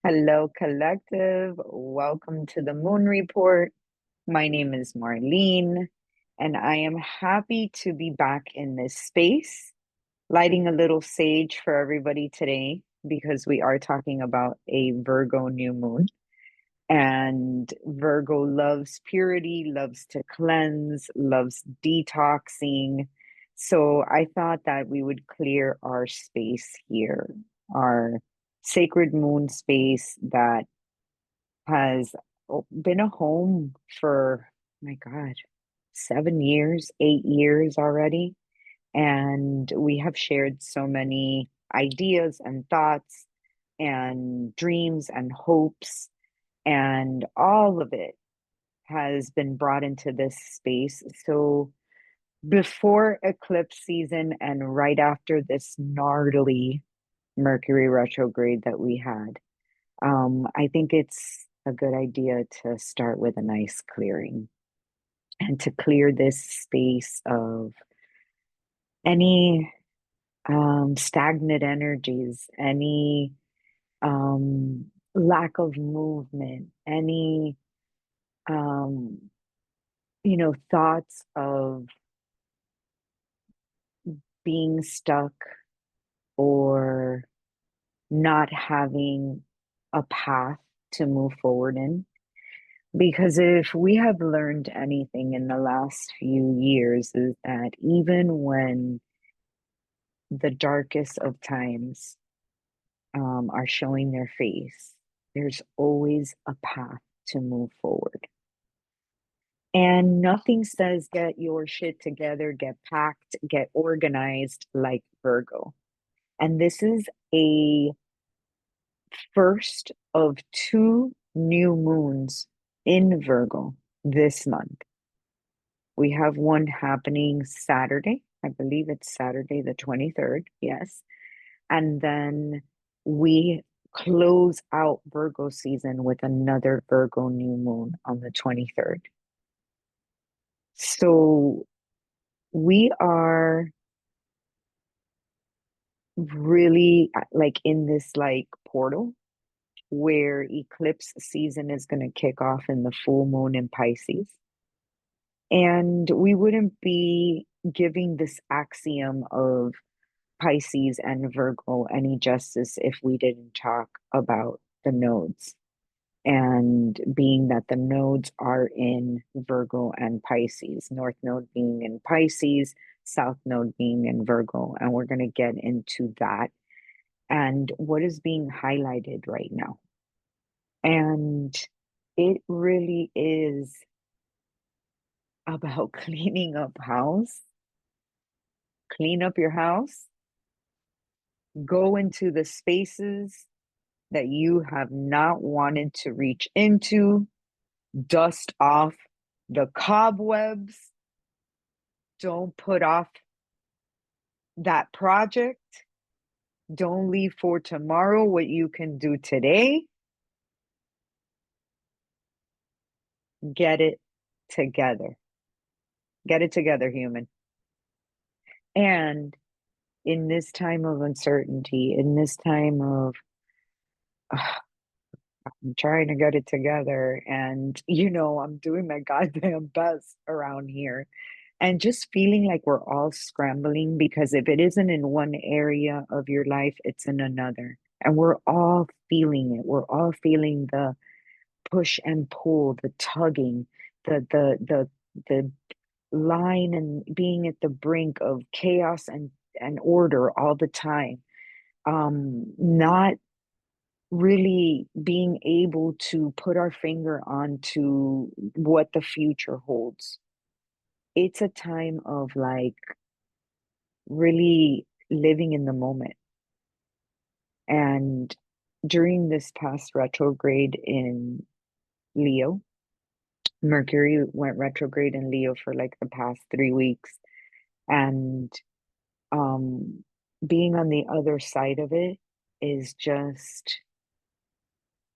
Hello, collective. Welcome to the Moon Report. My name is Marlene, and I am happy to be back in this space, lighting a little sage for everybody today because we are talking about a Virgo new moon. And Virgo loves purity, loves to cleanse, loves detoxing. So I thought that we would clear our space here, our sacred moon space that has been a home for, my God, 7 years, 8 years already. And we have shared so many ideas and thoughts and dreams and hopes, and all of it has been brought into this space. So before eclipse season and right after this gnarly Mercury retrograde that we had, I think it's a good idea to start with a nice clearing and to clear this space of any stagnant energies, any lack of movement, any um, thoughts of being stuck or not having a path to move forward in. Because if we have learned anything in the last few years, is that even when the darkest of times are showing their face, there's always a path to move forward. And nothing says get your shit together, get packed, get organized like Virgo. And this is a first of two new moons in Virgo this month. We have one happening Saturday. I believe it's Saturday, the 23rd. Yes. And then we close out Virgo season with another Virgo new moon on the 23rd. So we are really like in this like portal where eclipse season is going to kick off in the full moon in Pisces. And we wouldn't be giving this axiom of Pisces and Virgo any justice if we didn't talk about the nodes. And being that the nodes are in Virgo and Pisces, North Node being in Pisces, South Node being in Virgo. And we're going to get into that and what is being highlighted right now. And it really is about cleaning up house, clean up your house, go into the spaces that you have not wanted to reach into, dust off the cobwebs, don't put off that project, don't leave for tomorrow what you can do today. Get it together. Get it together, human. And in this time of uncertainty, in this time of I'm trying to get it together, and I'm doing my goddamn best around here, and just feeling like we're all scrambling because if it isn't in one area of your life, it's in another. And we're all feeling it. We're all feeling the push and pull, the tugging, the line and being at the brink of chaos and order all the time. Not really being able to put our finger onto what the future holds. It's a time of like really living in the moment. And during this past retrograde in Leo, Mercury went retrograde in Leo for like the past 3 weeks. And um, being on the other side of it is just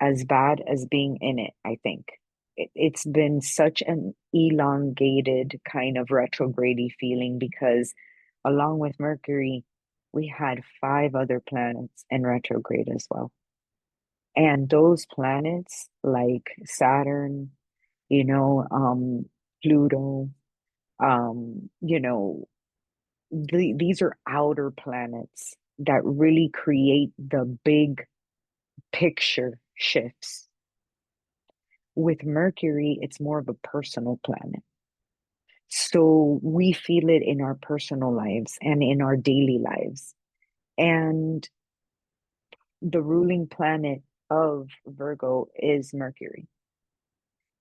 as bad as being in it, I think. It's been such an elongated kind of retrograde feeling because along with Mercury, we had five other planets in retrograde as well. And those planets like Saturn, you know, Pluto, you know, these are outer planets that really create the big picture shifts. With Mercury, it's more of a personal planet. So we feel it in our personal lives and in our daily lives. And the ruling planet of Virgo is Mercury.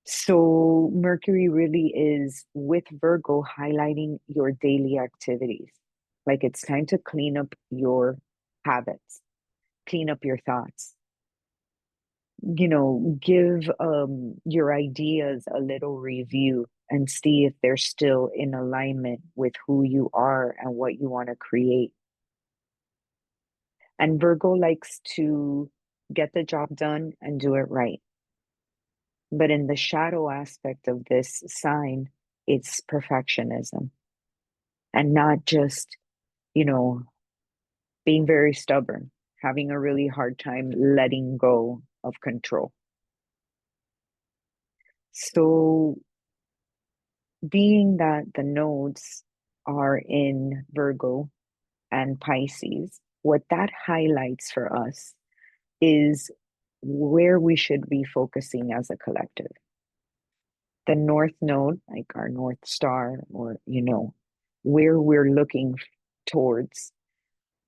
So Mercury really is with Virgo highlighting your daily activities. Like it's time to clean up your habits, clean up your thoughts, give your ideas a little review and see if they're still in alignment with who you are and what you want to create. And Virgo likes to get the job done and do it right. But in the shadow aspect of this sign, it's perfectionism and not just, you know, being very stubborn, having a really hard time letting go of control. So, being that the nodes are in Virgo and Pisces, what that highlights for us is where we should be focusing as a collective. The North Node, like our North Star, or, where we're looking towards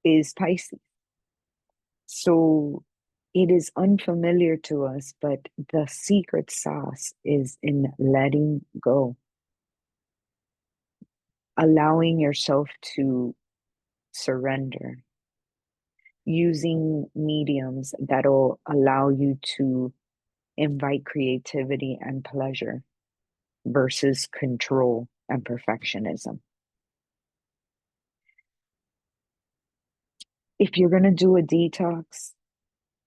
is Pisces. So it is unfamiliar to us, but the secret sauce is in letting go, allowing yourself to surrender, using mediums that'll allow you to invite creativity and pleasure versus control and perfectionism. If you're going to do a detox,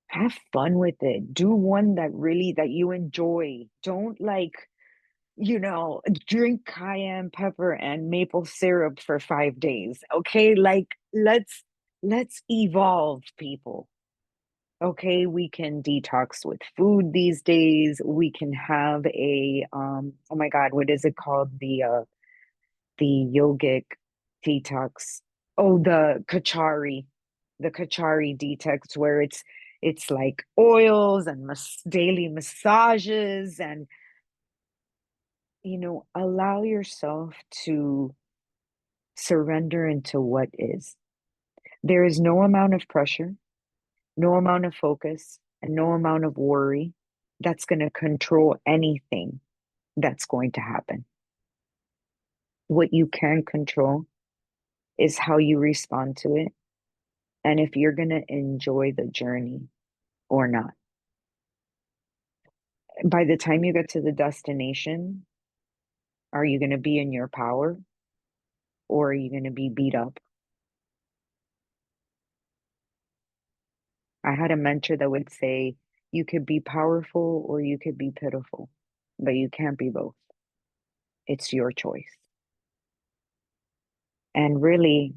have fun with it. Do one that you enjoy. Don't drink cayenne pepper and maple syrup for 5 days. Okay, like let's evolve, people. Okay, we can detox with food these days. We can have a oh my God, what is it called? The yogic detox. Oh, the Kachari detox, where it's like oils and daily massages, and allow yourself to surrender into what is. There is no amount of pressure, no amount of focus, and no amount of worry that's going to control anything that's going to happen. What you can control is how you respond to it, and if you're going to enjoy the journey or not. By the time you get to the destination, are you going to be in your power, or are you going to be beat up? I had a mentor that would say, you could be powerful or you could be pitiful, but you can't be both. It's your choice. And really,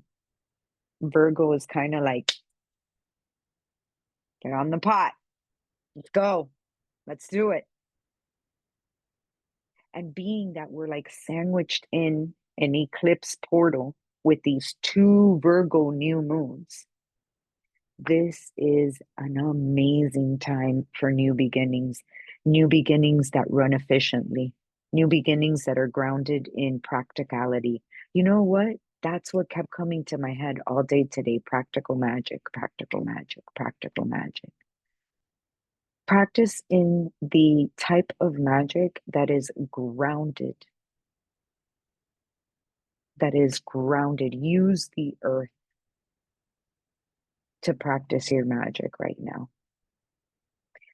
Virgo is kind of like, get on the pot. Let's go. Let's do it. And being that we're like sandwiched in an eclipse portal with these two Virgo new moons, this is an amazing time for new beginnings that run efficiently, new beginnings that are grounded in practicality. You know what? That's what kept coming to my head all day today. Practical magic, practical magic, practical magic. Practice in the type of magic that is grounded, that is grounded. Use the earth to practice your magic right now.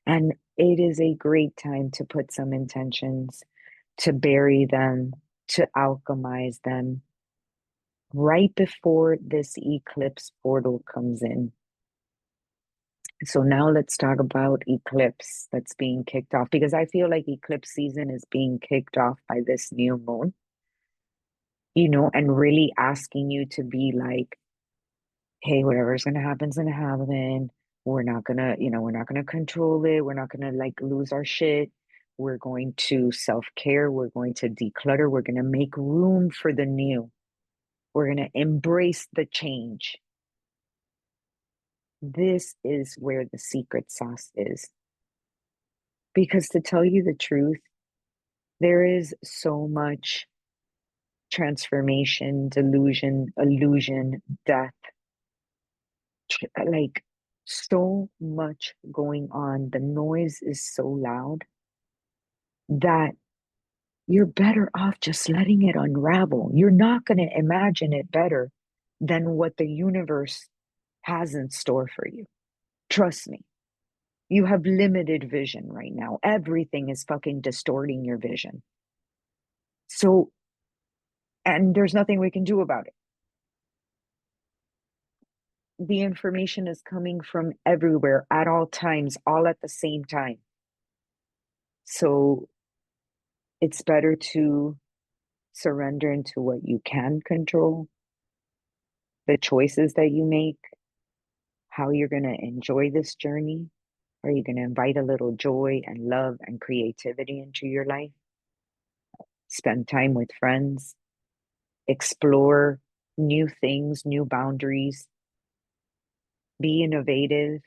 And it is a great time to put some intentions, to bury them, to alchemize them right before this eclipse portal comes in. So now let's talk about eclipse that's being kicked off, because I feel like eclipse season is being kicked off by this new moon, and really asking you to be like, hey, whatever's going to happen is going to happen. We're not gonna control it. We're not gonna like lose our shit. We're going to self-care. We're going to declutter. We're gonna make room for the new. We're gonna embrace the change. This is where the secret sauce is. Because to tell you the truth, there is so much transformation, delusion, illusion, death, like so much going on. The noise is so loud that you're better off just letting it unravel. You're not going to imagine it better than what the universe has in store for you. Trust me. You have limited vision right now. Everything is fucking distorting your vision. So, and there's nothing we can do about it. The information is coming from everywhere at all times, all at the same time. So, it's better to surrender into what you can control, the choices that you make, how you're going to enjoy this journey. Are you going to invite a little joy and love and creativity into your life? Spend time with friends, explore new things, new boundaries, be innovative.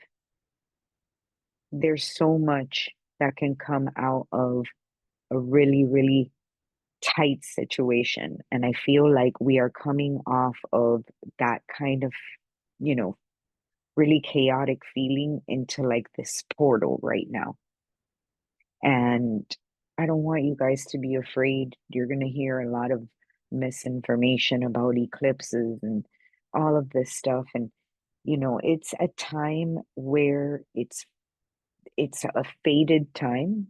There's so much that can come out of a really, really tight situation. And I feel like we are coming off of that kind of, you know, really chaotic feeling into like this portal right now. And I don't want you guys to be afraid. You're going to hear a lot of misinformation about eclipses and all of this stuff. And, it's a time where it's a faded time.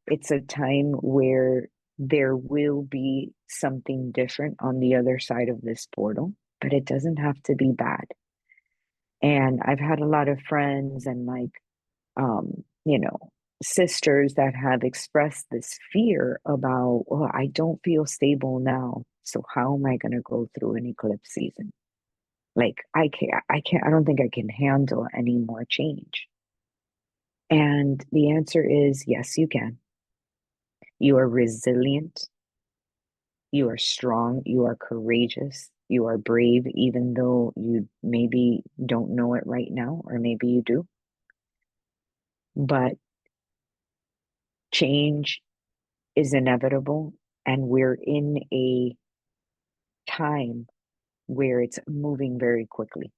It's a time where there will be something different on the other side of this portal, but it doesn't have to be bad. And I've had a lot of friends and like um, you know, sisters that have expressed this fear about, oh, I don't feel stable now. So how am I going to go through an eclipse season? Like I don't think I can handle any more change. And the answer is yes, you can. You are resilient. You are strong. You are courageous. You are brave, even though you maybe don't know it right now, or maybe you do. But change is inevitable, and we're in a time where it's moving very quickly.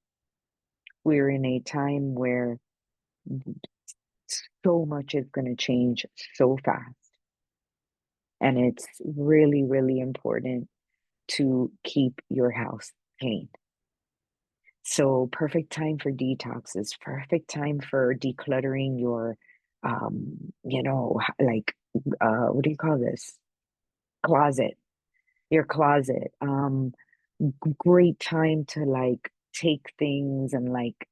We're in a time where so much is going to change so fast. And it's really, really important to keep your house clean. So, perfect time for detoxes, perfect time for decluttering your, like, what do you call this? Closet, your closet. Great time to like take things and like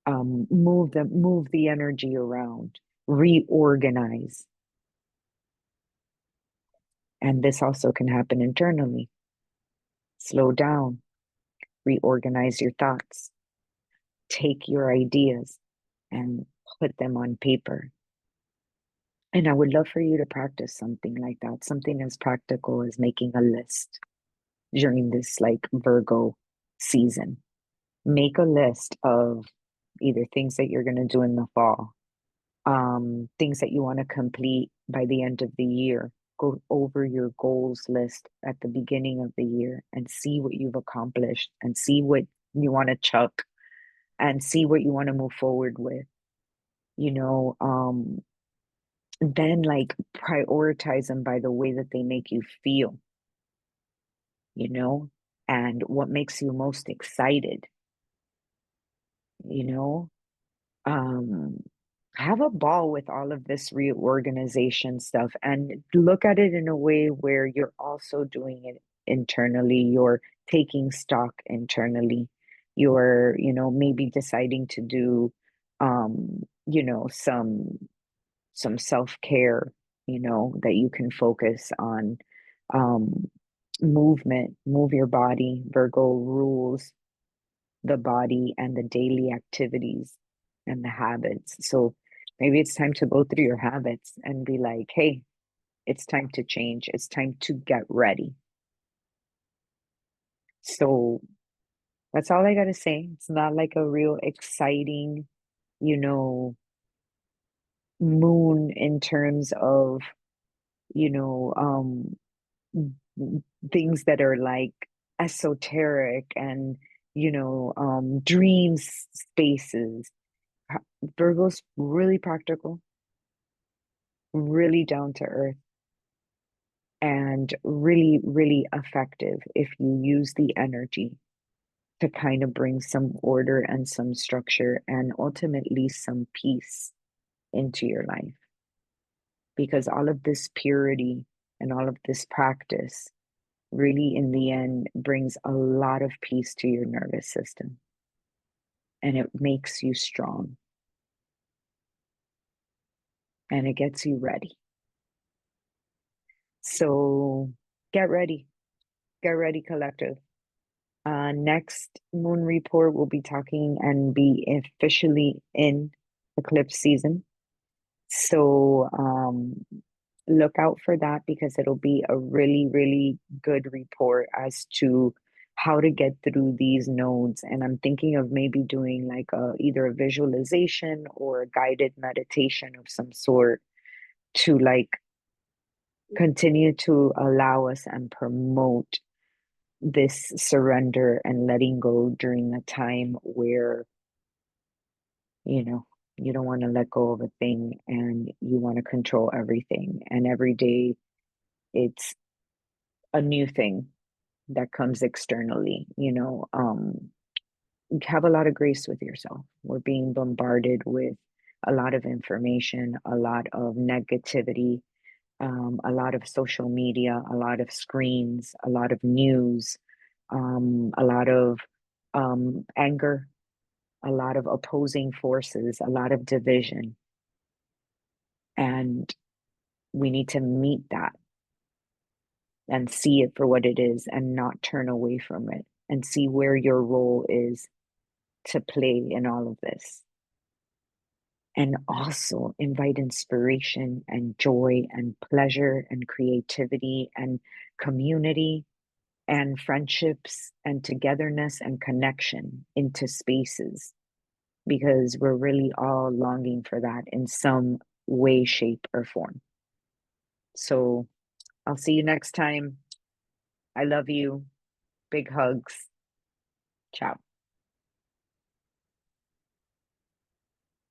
move the energy around, reorganize. And this also can happen internally. Slow down, reorganize your thoughts, take your ideas and put them on paper. And I would love for you to practice something like that, something as practical as making a list during this like Virgo season. Make a list of either things that you're going to do in the fall, things that you want to complete by the end of the year. Go over your goals list at the beginning of the year and see what you've accomplished and see what you want to chuck and see what you want to move forward with. You know, then like prioritize them by the way that they make you feel, you know, and what makes you most excited, you know. um have a ball with all of this reorganization stuff and look at it in a way where you're also doing it internally. You're taking stock internally. You're, maybe deciding to do some self-care, that you can focus on. um Movement, move your body. Virgo rules the body and the daily activities. and the habits. So maybe it's time to go through your habits and be like, hey, it's time to change. It's time to get ready. So that's all I got to say. It's not like a real exciting, you know, moon in terms of, you know, things that are like esoteric and, dream spaces. Virgo's really practical, really down to earth, and really, really effective if you use the energy to kind of bring some order and some structure and ultimately some peace into your life. Because all of this purity and all of this practice really, in the end, brings a lot of peace to your nervous system and it makes you strong and it gets you ready. So get ready, collective. Next moon report, we'll be talking and be officially in eclipse season. So look out for that because it'll be a really, really good report as to how to get through these nodes. And I'm thinking of maybe doing like either a visualization or a guided meditation of some sort to like continue to allow us and promote this surrender and letting go during a time where, you know, you don't want to let go of a thing and you want to control everything. And every day it's a new thing that comes externally, have a lot of grace with yourself. We're being bombarded with a lot of information, a lot of negativity, a lot of social media, a lot of screens, a lot of news, a lot of anger, a lot of opposing forces, a lot of division. And we need to meet that and see it for what it is and not turn away from it and see where your role is to play in all of this. And also invite inspiration and joy and pleasure and creativity and community and friendships and togetherness and connection into spaces because we're really all longing for that in some way, shape, or form. So I'll see you next time. I love you. Big hugs. Ciao.